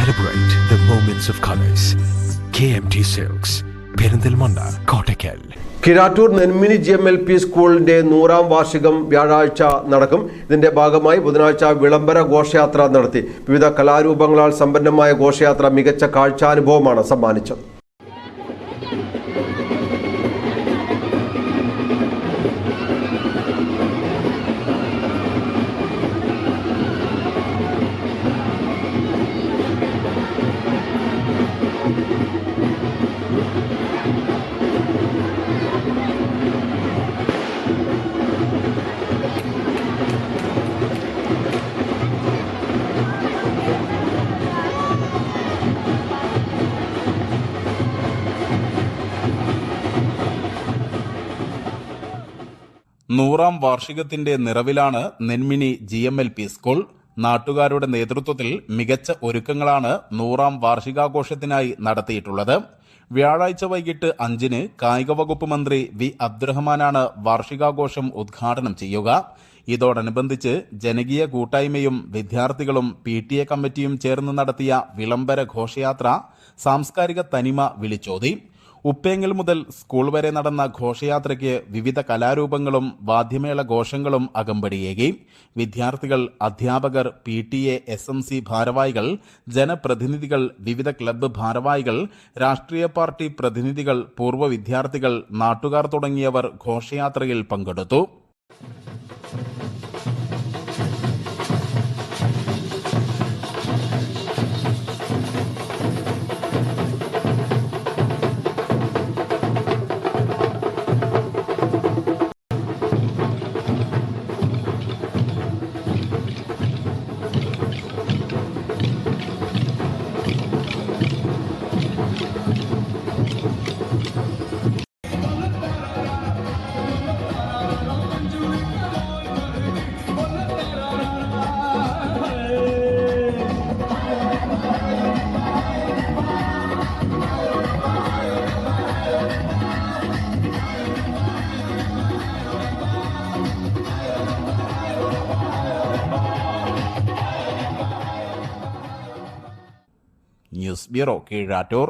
Celebrate the moments of colors. KMT Silks, Perinthalmanna, Kottakkal. Kizhattur Nenmini GMLP സ്കൂളിന്റെ 100ാം വാർഷികം വ്യാഴാഴ്ച നടക്കും. ഇതിന്റെ ഭാഗമായി ബുധനാഴ്ച വിളംബര ഘോഷയാത്ര നടത്തി. വിവിധ കലാരൂപങ്ങളാൽ സമ്പന്നമായ ഘോഷയാത്ര മികച്ച കാഴ്ചാനുഭവമാണ് സമ്മാനിച്ചത്. നൂറാം വാർഷികത്തിന്റെ നിറവിലാണ് നെന്മിനി GMLP സ്കൂൾ. നാട്ടുകാരുടെ നേതൃത്വത്തിൽ മികച്ച ഒരുക്കങ്ങളാണ് 100ാം വാർഷികാഘോഷത്തിനായി നടത്തിയിട്ടുള്ളത്. വ്യാഴാഴ്ച വൈകിട്ട് 5-ന് കായിക വകുപ്പ് മന്ത്രി വി അബ്ദുറഹ്മാനാണ് വാർഷികാഘോഷം ഉദ്ഘാടനം ചെയ്യുക. ഇതോടനുബന്ധിച്ച് ജനകീയ കൂട്ടായ്മയും വിദ്യാർത്ഥികളും PTA കമ്മിറ്റിയും ചേർന്ന് നടത്തിയ വിളംബര ഘോഷയാത്ര സാംസ്കാരിക തനിമ വിളിച്ചോതി. ഉപ്പേങ്ങൽ മുതൽ സ്കൂൾ വരെ നടന്ന ഘോഷയാത്രയ്ക്ക് വിവിധ കലാരൂപങ്ങളും വാദ്യമേള ഘോഷങ്ങളും അകമ്പടിയേകി. വിദ്യാർത്ഥികൾ, അധ്യാപകർ, PTA, SMC ഭാരവാഹികൾ, ജനപ്രതിനിധികൾ, വിവിധ ക്ലബ്ബ് ഭാരവാഹികൾ, രാഷ്ട്രീയ പാർട്ടി പ്രതിനിധികൾ, പൂർവ്വ വിദ്യാർത്ഥികൾ, നാട്ടുകാർ തുടങ്ങിയവർ ഘോഷയാത്രയിൽ പങ്കെടുത്തു. News bureau, Keezhattoor.